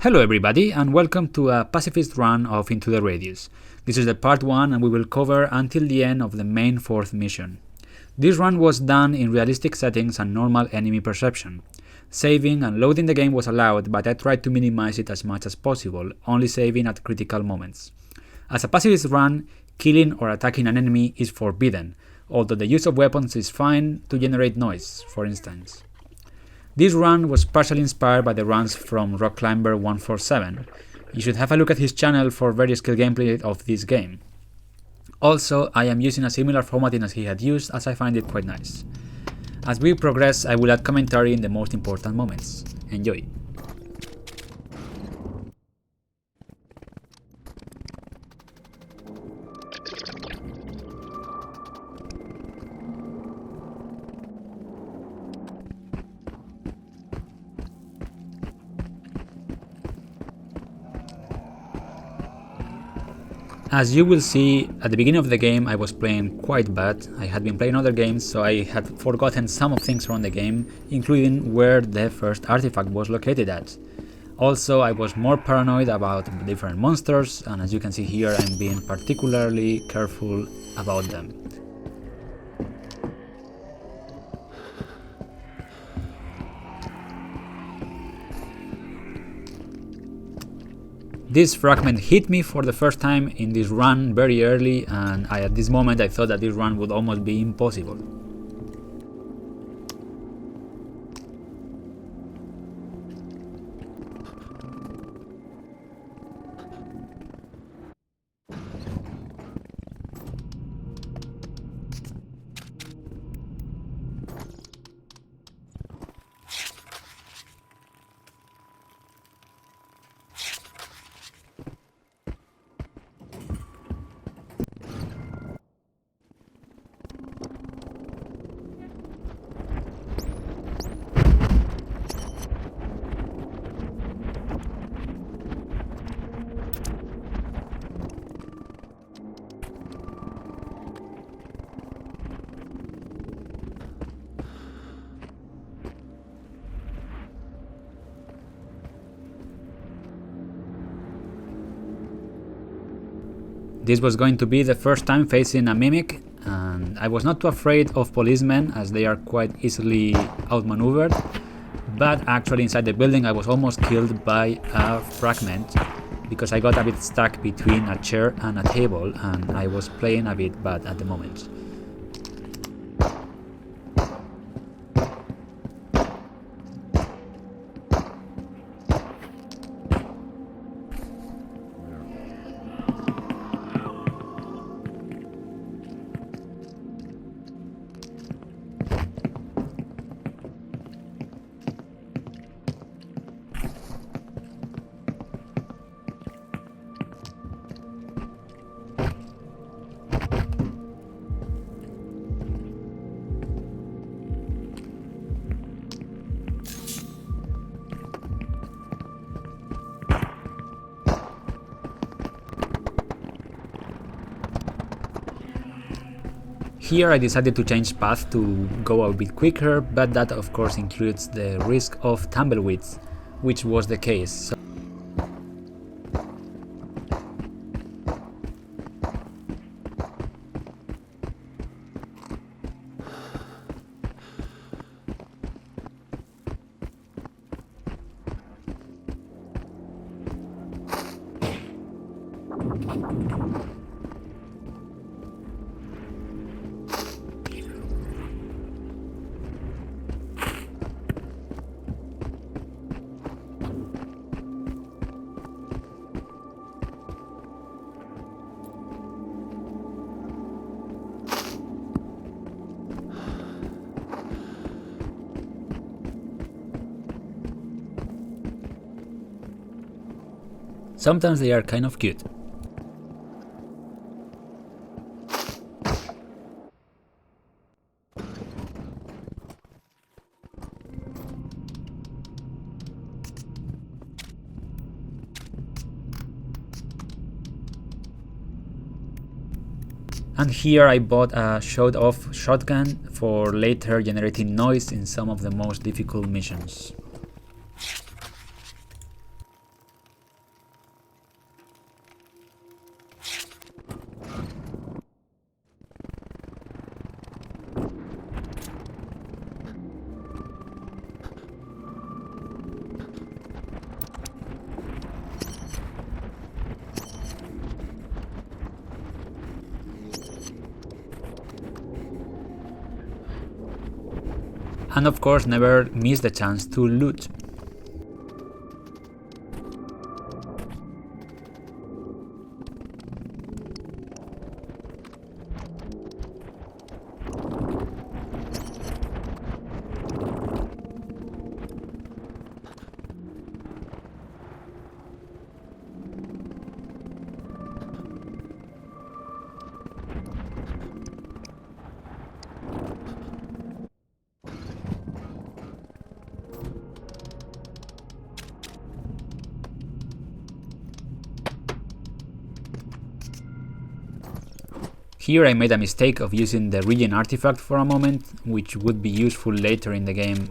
Hello everybody and welcome to a pacifist run of Into the Radius. This is the part 1 and we will cover until the end of the main 4th mission. This run was done in realistic settings and normal enemy perception. Saving and loading the game was allowed, but I tried to minimize it as much as possible, only saving at critical moments. As a pacifist run, killing or attacking an enemy is forbidden, although the use of weapons is fine to generate noise, for instance. This run was partially inspired by the runs from Rock Climber 147. You should have a look at his channel for very skilled gameplay of this game. Also, I am using a similar formatting as he had used, as I find it quite nice. As we progress, I will add commentary in the most important moments. Enjoy! As you will see, at the beginning of the game I was playing quite bad. I had been playing other games, so I had forgotten some of things around the game, including where the first artifact was located at. Also, I was more paranoid about different monsters, and as you can see here, I'm being particularly careful about them. This fragment hit me for the first time in this run very early, and at this moment I thought that this run would almost be impossible. This was going to be the first time facing a mimic, and I was not too afraid of policemen as they are quite easily outmaneuvered, but actually inside the building I was almost killed by a fragment because I got a bit stuck between a chair and a table and I was playing a bit bad at the moment. Here I decided to change path to go a bit quicker, but that of course includes the risk of tumbleweeds, which was the case. Sometimes they are kind of cute. And here I bought a showed-off shotgun for later generating noise in some of the most difficult missions. And of course, never miss the chance to loot. Here I made a mistake of using the regen artifact for a moment, which would be useful later in the game.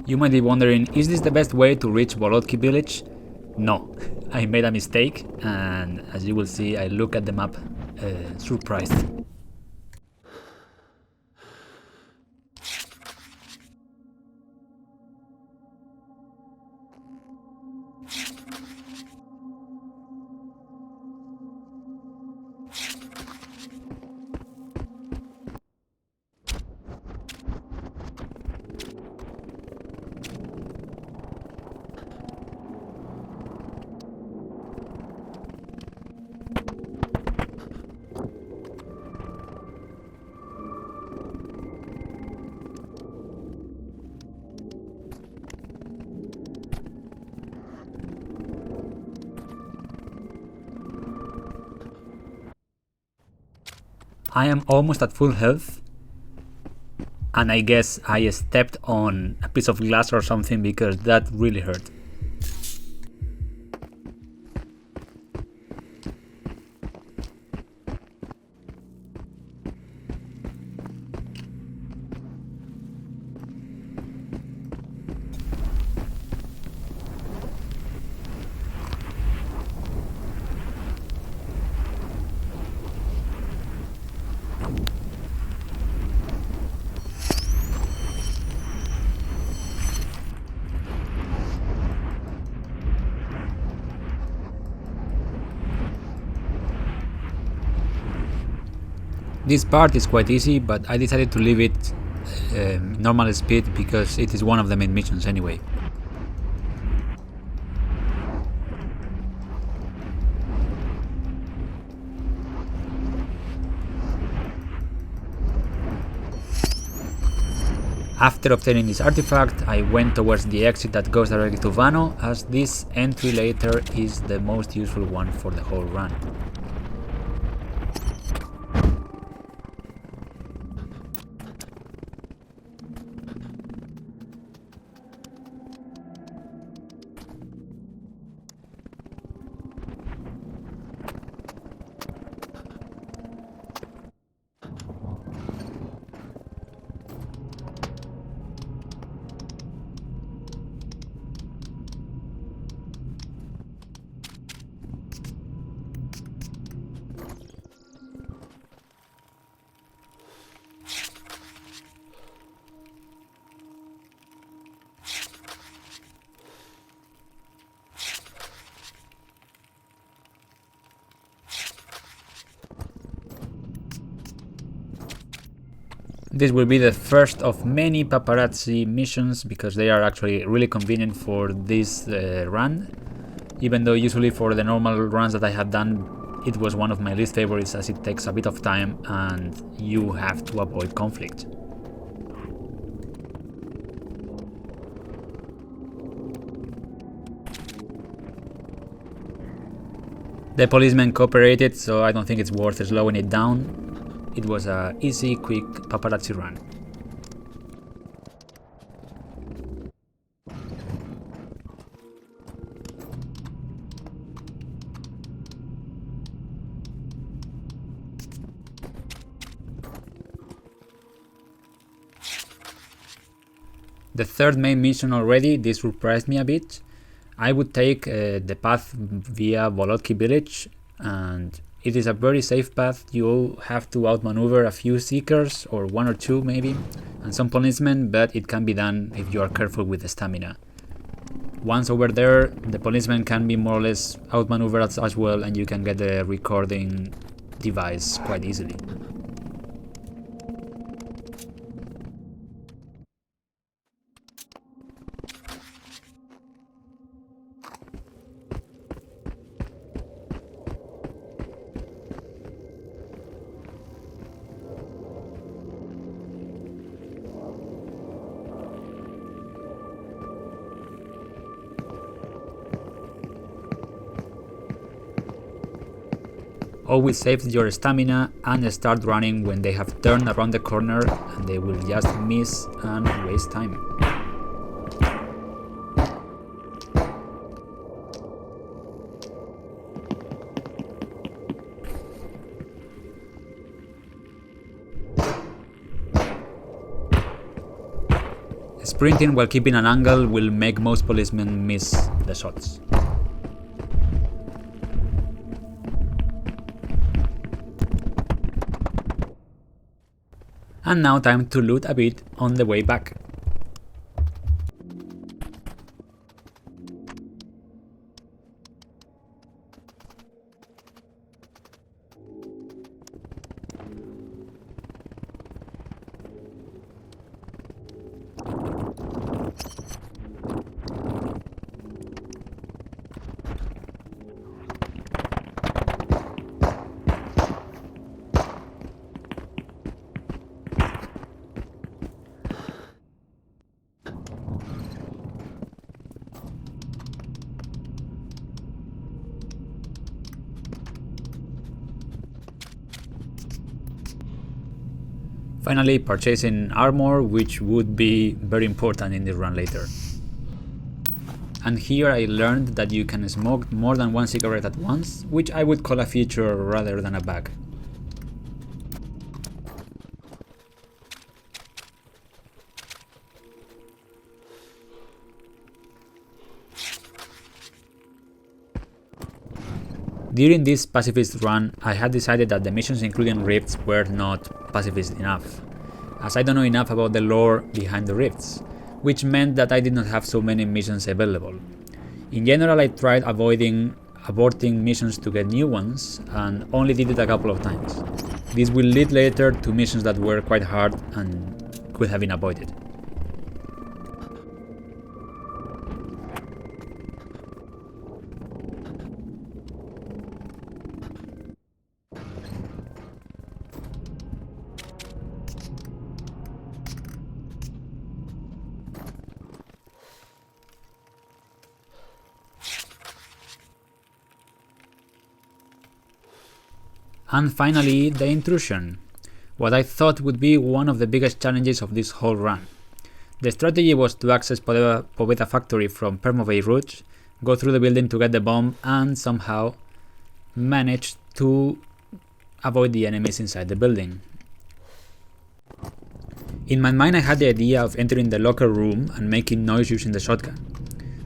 You might be wondering, is this the best way to reach Volodki village? No, I made a mistake, and as you will see, I look at the map surprised. I am almost at full health, and I guess I stepped on a piece of glass or something because that really hurt. This part is quite easy, but I decided to leave it normal speed because it is one of the main missions anyway. After obtaining this artifact, I went towards the exit that goes directly to Vano, as this entry later is the most useful one for the whole run. This will be the first of many paparazzi missions because they are actually really convenient for this run, even though usually for the normal runs that I have done it was one of my least favorites as it takes a bit of time and you have to avoid conflict. The policemen cooperated, so I don't think it's worth slowing it down. It was a easy, quick paparazzi run. The third main mission already, this surprised me a bit. I would take the path via Volodki village, and it is a very safe path. You have to outmaneuver a few seekers, or one or two maybe, and some policemen, but it can be done if you are careful with the stamina. Once over there, the policemen can be more or less outmaneuvered as well, and you can get the recording device quite easily. Always save your stamina and start running when they have turned around the corner and they will just miss and waste time. Sprinting while keeping an angle will make most policemen miss the shots. And now time to loot a bit on the way back. Finally, purchasing armor, which would be very important in this run later. And here I learned that you can smoke more than one cigarette at once, which I would call a feature rather than a bug. During this pacifist run, I had decided that the missions including rifts were not pacifist enough, as I don't know enough about the lore behind the rifts, which meant that I did not have so many missions available. In general, I tried aborting missions to get new ones, and only did it a couple of times. This will lead later to missions that were quite hard and could have been avoided. And finally, the intrusion, what I thought would be one of the biggest challenges of this whole run. The strategy was to access Poveda factory from Permovay route, go through the building to get the bomb, and somehow manage to avoid the enemies inside the building. In my mind I had the idea of entering the locker room and making noise using the shotgun.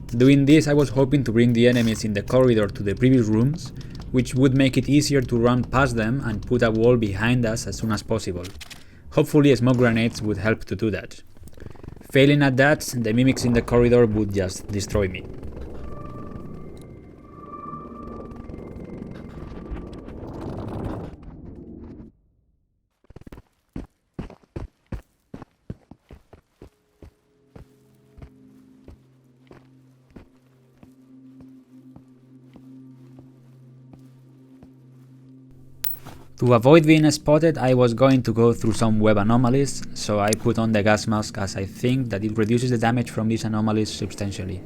Doing this I was hoping to bring the enemies in the corridor to the previous rooms, which would make it easier to run past them and put a wall behind us as soon as possible. Hopefully smoke grenades would help to do that. Failing at that, the mimics in the corridor would just destroy me. To avoid being spotted, I was going to go through some web anomalies, so I put on the gas mask as I think that it reduces the damage from these anomalies substantially.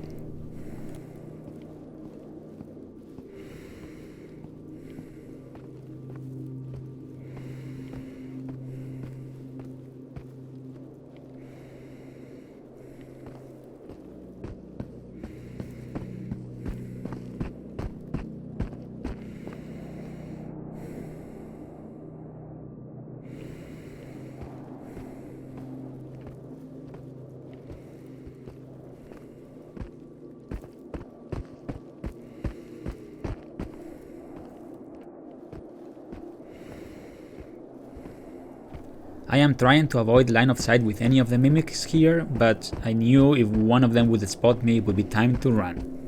I am trying to avoid line of sight with any of the mimics here, but I knew if one of them would spot me, it would be time to run.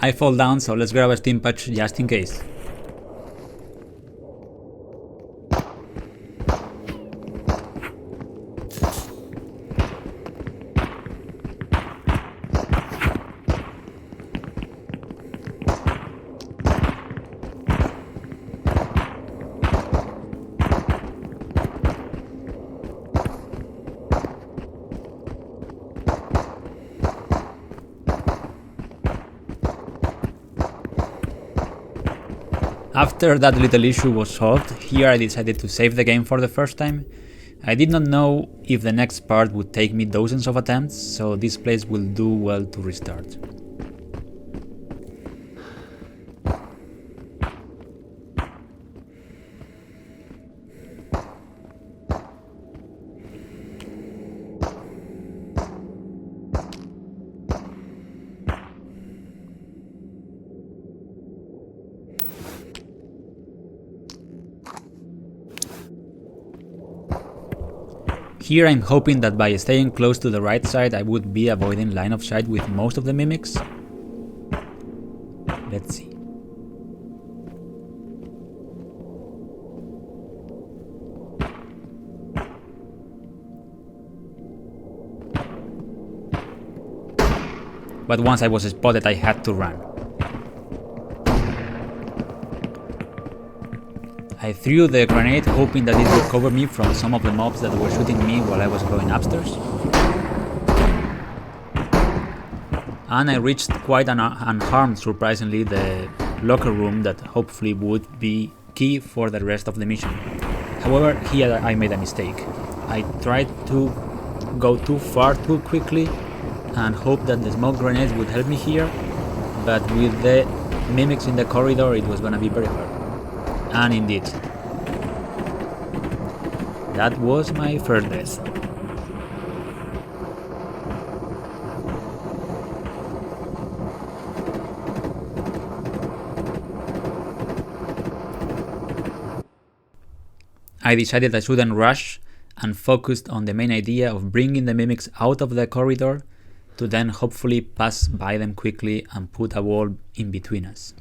I fall down, so let's grab a steam patch just in case. After that little issue was solved, here I decided to save the game for the first time. I did not know if the next part would take me dozens of attempts, so this place will do well to restart. Here I'm hoping that by staying close to the right side I would be avoiding line of sight with most of the mimics. Let's see. But once I was spotted I had to run. I threw the grenade hoping that it would cover me from some of the mobs that were shooting me while I was going upstairs. And I reached quite unharmed, surprisingly, the locker room that hopefully would be key for the rest of the mission. However, here I made a mistake. I tried to go too far too quickly and hoped that the smoke grenades would help me here, but with the mimics in the corridor it was gonna be very hard. And indeed, that was my first death. I decided I shouldn't rush and focused on the main idea of bringing the mimics out of the corridor to then hopefully pass by them quickly and put a wall in between us.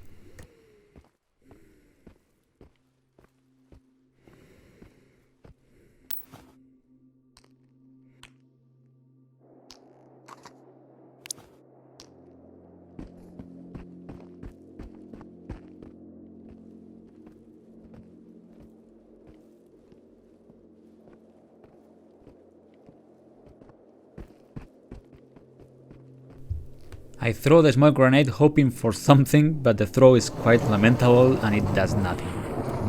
I throw the smoke grenade hoping for something, but the throw is quite lamentable and it does nothing.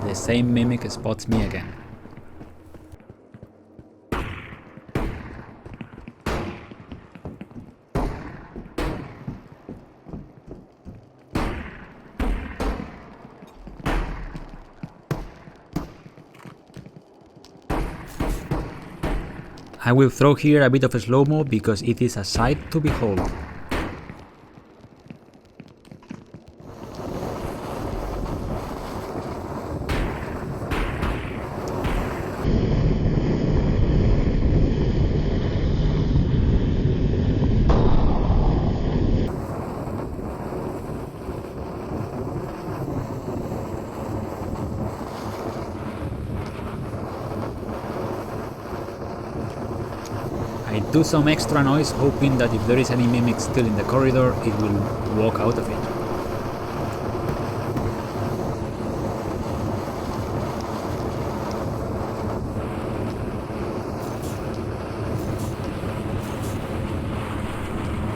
The same mimic spots me again. I will throw here a bit of a slow-mo because it is a sight to behold. I do some extra noise, hoping that if there is any mimic still in the corridor, it will walk out of it.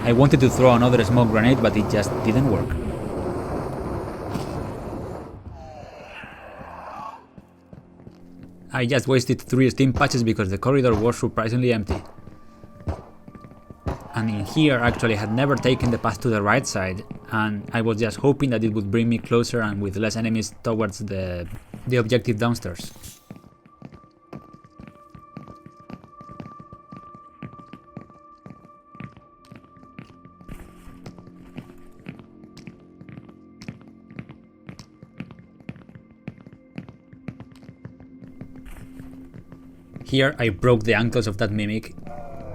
I wanted to throw another smoke grenade, but it just didn't work. I just wasted 3 steam patches because the corridor was surprisingly empty. And in here actually I had never taken the path to the right side, and I was just hoping that it would bring me closer and with less enemies towards the objective downstairs. Here I broke the ankles of that mimic.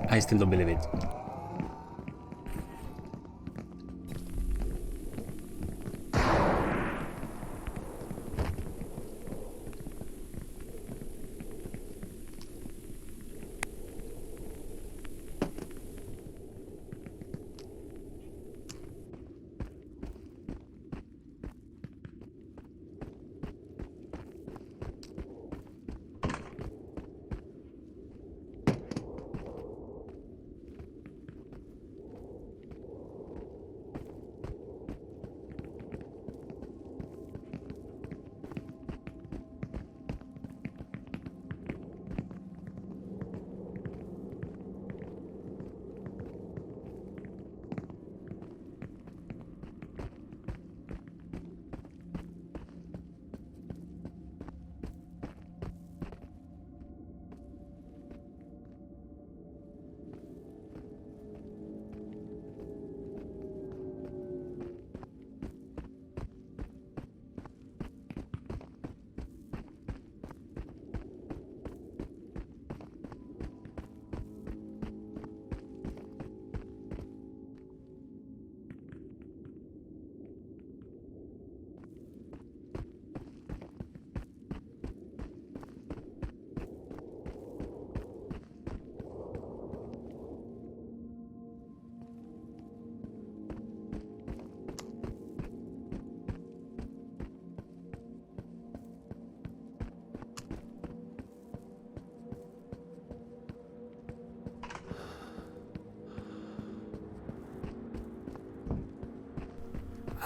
I still don't believe it.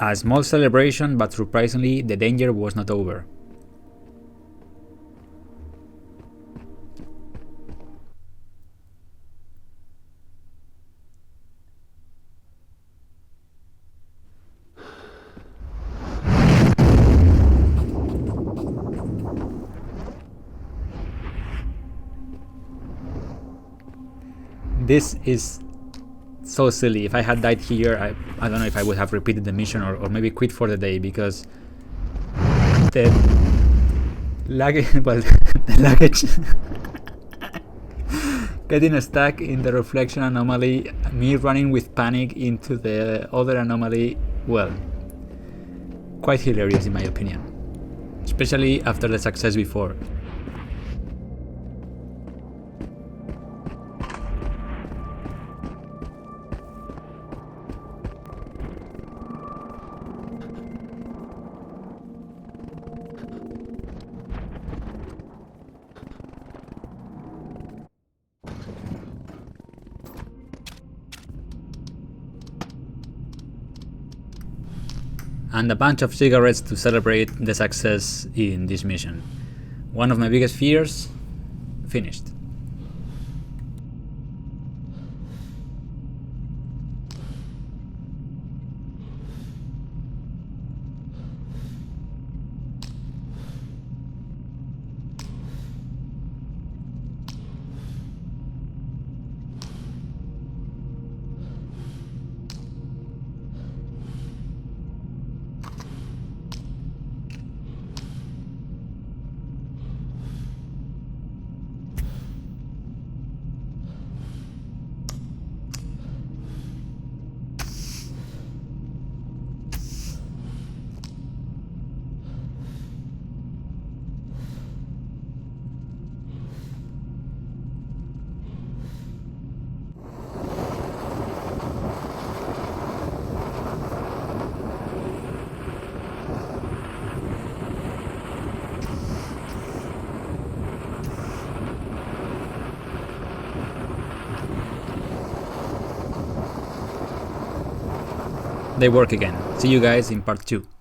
A small celebration, but surprisingly the danger was not over. This is so silly. If I had died here, I don't know if I would have repeated the mission or maybe quit for the day, because the luggage, well, the luggage getting stuck in the reflection anomaly, me running with panic into the other anomaly, well, quite hilarious in my opinion, especially after the success before. And a bunch of cigarettes to celebrate the success in this mission. One of my biggest fears finished. they work again. See you guys in part 2.